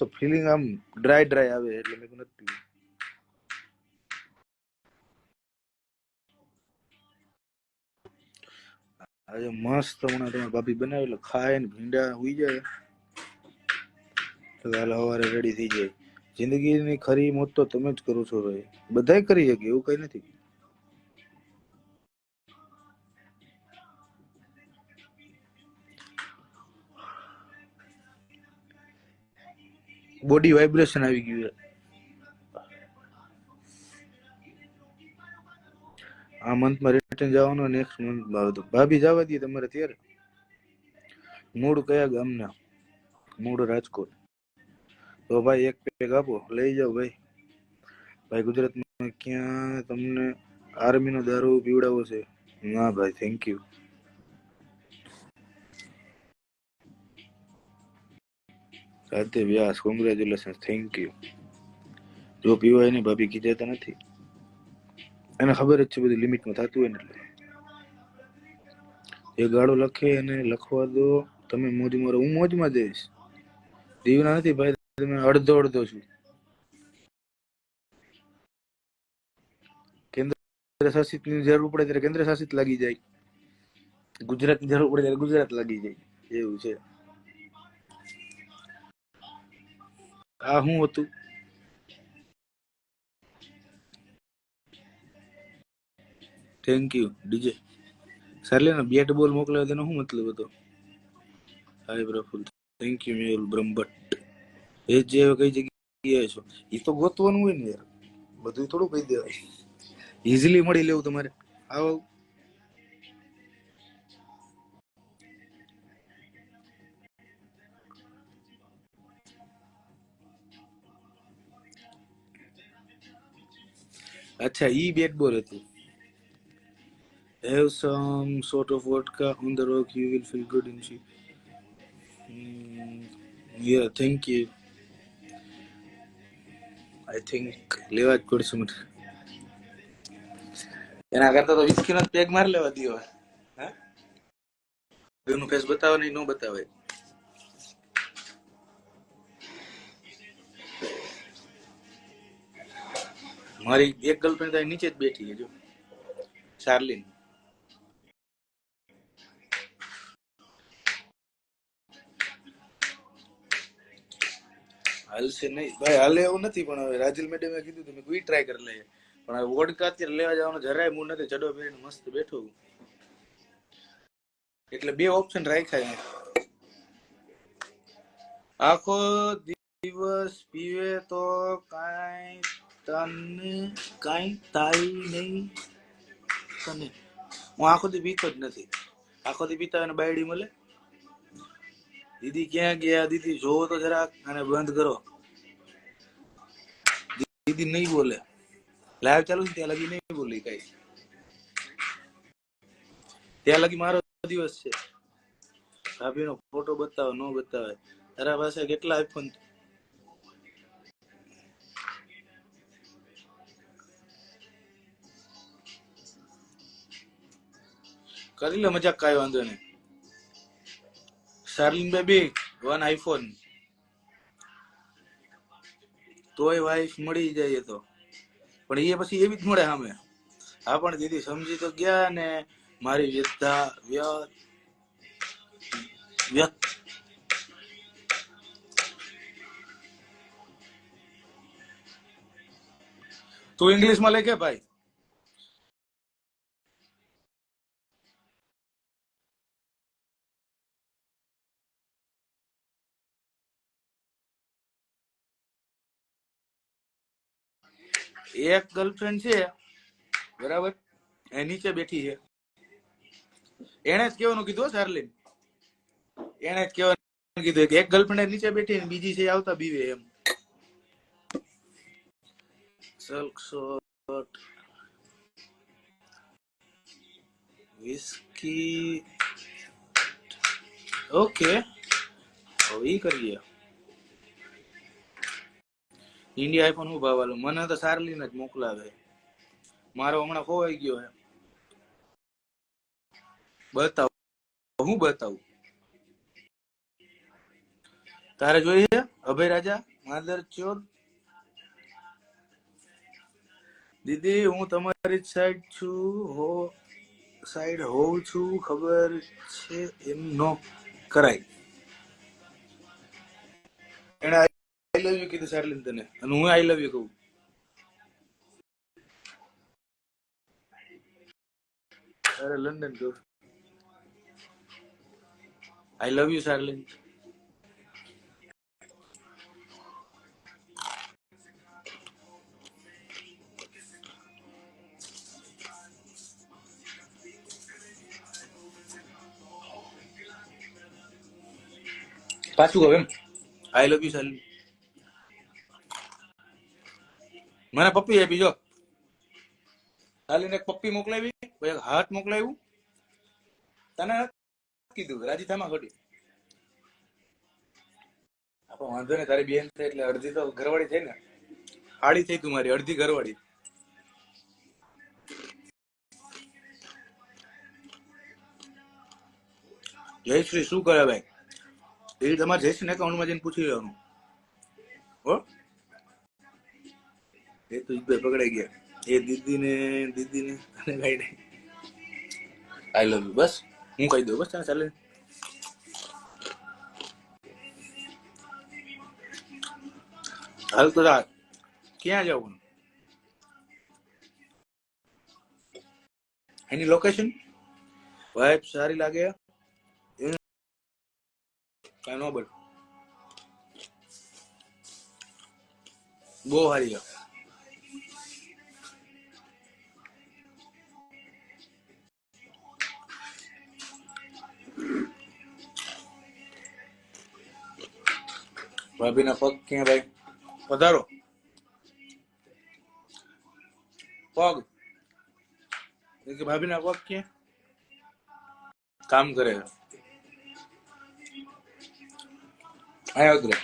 તો ફીલિંગ આમ ડ્રાય આવે એટલે મેં નથી પીવું. આજે મસ્ત હમણાં તમારા ભાભી બનાવી એટલે ખાય ને ભીંડા હુઈ જાય તો કાલે સવારે રેડી થઈ જાય. જિંદગીની ખરી મોત તો તમે જ કરો છો ભાઈ, બધાય કરી શકે એવું કઈ નથી. બોડી વાઇબ્રેશન આવી ગયું છે. આ મંથમાં રિટર્ન જવાનું, નેક્સ્ટ મંથમાં બધું. ભાભી જવા દઈએ તમારે ત્યારે. મૂળ કયા ગામના? મૂળ રાજકોટ. તો ભાઈ એક પેક આપો, લઈ જાઓ ભાઈ. ભાઈ ગુજરાતમાં ક્યાં તમને આર્મીનો દારૂ પીવડાવો છે? ના ભાઈ, થેન્ક યુ. રાતે વ્યાસ, કોંગ્રેચ્યુલેશન, થેન્ક યુ. જો પીવાય નહીં, ભાભી કીધેતા નથી. એને ખબર જ છે બધું લિમિટમાં થતું હોય ને એટલે. એ ગાળો લખે એને લખવા દો, તમે મોજ મારો. હું મોજમાં જઈશ. દીવના નથી ભાઈ, તમે અડધો છું. કેન્દ્ર શાસિત ની જરૂર પડે ત્યારે કેન્દ્ર શાસિત લાગી જાય, ગુજરાત ની જરૂર પડે ત્યારે ગુજરાત લાગી જાય, એવું છે. આ શું હતું? Thank you DJ. સારલે ને બેટ બોલ મોકલાવ્યો તેનો શું મતલબ હતો? હાય પ્રફુલ, થેન્ક યુ મેહુલ બ્રહ્મભટ્ટ. એ જે કઈ જગ્યાએ છો એ તો ગોતવાનું હોય ને યાર, બધું થોડું કહી દેવાય. ઇઝીલી મળી લેવું તમારે. આવો અચ્છા, ઈ બેટ બોલ હતું. Have some sort of vodka on the rock, you will feel good in she. Yeah, thank you. I think લેવા જ પડશે મને. એના કરતા તો વિસ્કી નો પેગ માર લેવા દીયો. હા, એનું ફેસ બતાવે નહીં, નો બતાવે. મારી એક ગર્લફ્રેન્ડ નીચે જ બેઠી છે જો, શાર્લિન. હાલશે નહીં ભાઈ, હાલે એવું નથી, પણ હવે રાજલ મેડમે કીધું તમે કોઈ ટ્રાય કરી લે. પણ હવે વોડકા અત્યારે લેવા જવાનો જરાય મૂડ નથી. ચડો પહેરીને મસ્ત બેઠો, એટલે બે ઓપ્શન રાખ્યા. આખો દિવસ પીવે તો કાંઈ તને કાંઈ થાય નહીં તને. હું આખો દી પીતો જ નથી. આખો દી પીતા હોય ને બાયડી મળે. દીદી ક્યાં ગયા? દીદી જોવો તો જરાક, અને બંધ કરો. દીદી નહીં બોલે. લાઈવ ચાલુ છે ત્યાં લગી નહીં બોલી કઈ. ત્યાં લગી મારો દિવસ છે. ભાભી નો ફોટો બતાવો, નો બતાવે. તારા પાસે કેટલા આઈફોન? કરી લે મજાક, કાંઈ વાંધો નહીં. શાર્લિન બેબી, 1 આઈફોન. તોય વાઈફ મળી જાય તો, પણ એ પછી એવી જ મળે સામે. હા પણ દીદી સમજી તો ગયા ને મારી વ્યથા. તું ઇંગ્લિશમાં લે કે ભાઈ? એક ગર્લફ્રેન્ડ છે બરાબર, એ નીચે બેઠી છે. એને જ કેવાનું કીધું શાર્લિન, એને જ કેવાનું કીધું કે એક ગર્લફ્રેન્ડ નીચે બેઠી ને બીજી છે આવતા બીવે એમ. સલ્ક શોટ વિસ્કી, ઓકે હવે ઈ કરીએ. ઇન્ડિયા આઈફોન હું ભાવ આલો? મને તો શાર્લિન જ મોકલાવે. મારો હમણાં ખોવાઈ ગયો હે. બતાવ, હું બતાવું? તારે જોઈએ અભય રાજા માદર ચોર દીદી હું તમારી સાઈડ છું હો સાઈડ હોઉં છું ખબર છે એમ નો કરાય એને આઈ લવ યુ કીધું શાર્લિન તને અને હું આઈ લવ યુ કહું અરે લંડન કહું આઈ લવ યુ શાર્લિન પાછું કહું એમ આઈ લવ યુ શાર્લિન મને પપ્પી આપી જો શાર્લિન એક પપ્પી મોકલાવી એક હાથ મોકલાવ્યું તને કીધું રાજી થામાં ખોટી આપો વાંધો ને તારી બેન છે એટલે અડધી તો ઘરવાળી થઈ ને હાડી થઈ તું મારી અડધી ઘરવાળી જયશ્રી શું કરે ભાઈ એ તમારે જયશ્રી એકાઉન્ટમાં જઈને પૂછી લેવાનું હો એ તો પકડાઈ ગયા એ દીદીને અને કઈ નહીં આઈ લવ યુ બસ હું કહી દઉં બસ ચાલે હાલ તો રાત ક્યાં જવું એની લોકેશન વાઇફ સારી લાગે કઈ નો બોલ બહુ સારી છે ભાભીના પગ ક્યાં ભાઈ પધારો પગ ભાભીના પગ ક્યાં કામ કરે આયા ઉતરે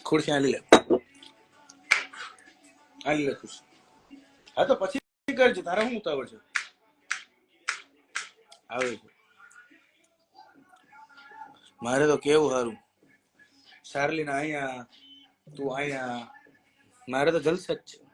ખુરશી આલી લે ખુરશી હા તો પછી કરજે તારા શું ઉતાવળ છે આવે છે મારે તો કેવું સારું શાર્લિન અહીંયા તું અહીંયા મારે તો જલસા જ છે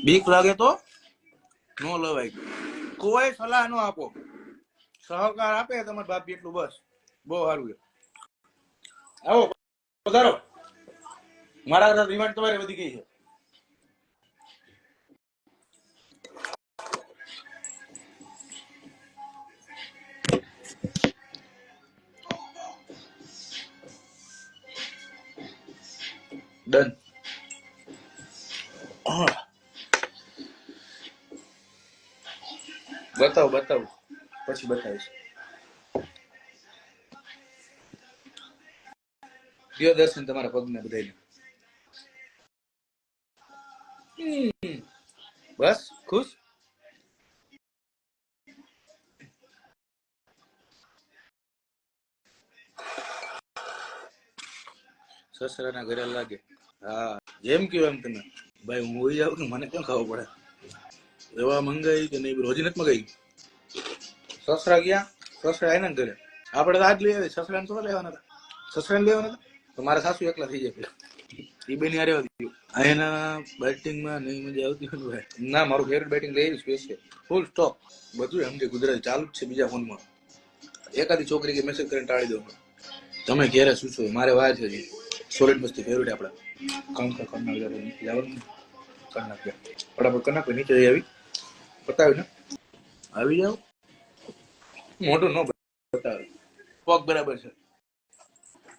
બીક લાગે તો નો લવાય કોઈ સલાહ નો આપો સહકાર આપે તમારે બાપ એટલું બસ બહુ સારું છે આવો પધારો મારા રિમાન્ડ તમારે વધી ગઈ છે ડન બતાવું પછી બતાવીશ દિયો દર્શન તમારા પગને બધાઈને બસ ખુશ સસરાના ઘરે લાગે હા જેમ કયો એમ તમે ભાઈ હું હોઈ જાઉં ને મને કેમ ખાવું પડે એવા મંગાઈ કે નહીં રોજી નથી મંગાઈ સસરા ગયા સસરા એના ઘરે આપડે તો આજ લઈ આવી સસરા ને તો લેવાના હતા સસરા ને લેવાના હતા તો મારા સાસુ એકલા થઈ જાય એ બેની હારે હતી એના બેટિંગમાં નહીં મજા આવતી હોય ના મારું ફેવરેટ બેટિંગ લઈ સ્પેશિયલ ફૂલ સ્ટોપ બધું સમજે ગુજરાતી ચાલુ જ છે બીજા ફોનમાં એકાદી છોકરી કે મેસેજ કરીને ટાળી દઉં તમે ઘેરે શું છો મારે વાર છે હજી સોલિડ મસ્તી ફેવરેટ આપડા કર્ણાટક લેવાનું કર્ણાટક ફટાફટ કર્ણાટક નીચે આવી બતાવ્યું ને આવી જાવ મોટું ન બતાવે પગ બરાબર છે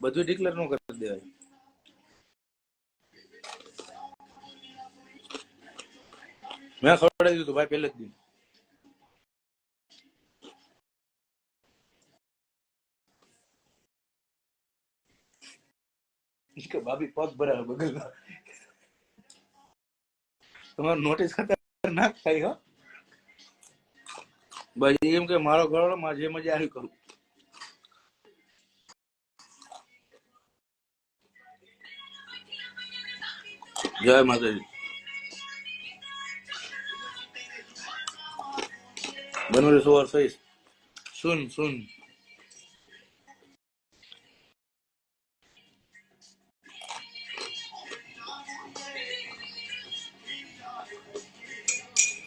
બધું ડિક્લેર ન કરી દેવાય મેં ખવડાવી દીધું ભાઈ પહેલે જ દિન કે ભાભી પગ બરાબર બગલ તમારું નોટિસ ખતરનાક થાય હો ભાઈ એમ કે મારો ઘર માં જે મજા આવી કરું જય માતાજી. बनवले सोवर सहीस सुन सुन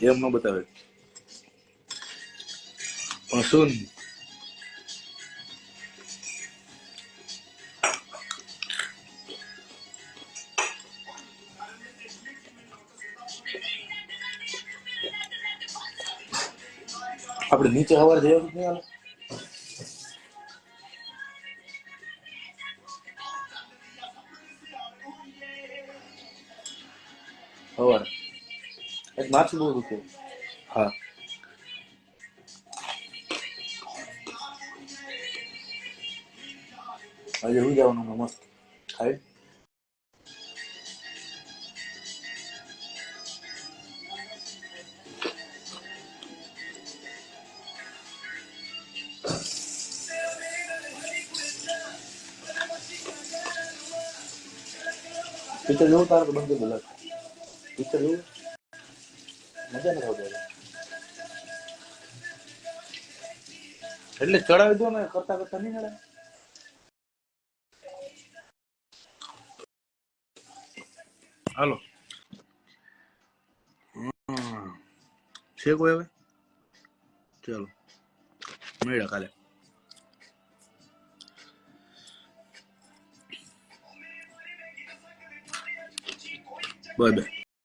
એમ ન બતાવે પણ સુન આપણે નીચે હવાર જવાનું જ નહીં હાલે હવાર એક માછું બહુ દુખે હા આજે હું જવાનું મસ્ત ખાઈ પિક્ચર જોવું તારે તો બંધ બોલા પિક્ચર જોવું મજા નથી આવતી એટલે ચડાવી દો ને કરતા કરતા નહીં નડે હાલો છે કોઈ હવે ચાલો મળ્યા કાલે બાય બાય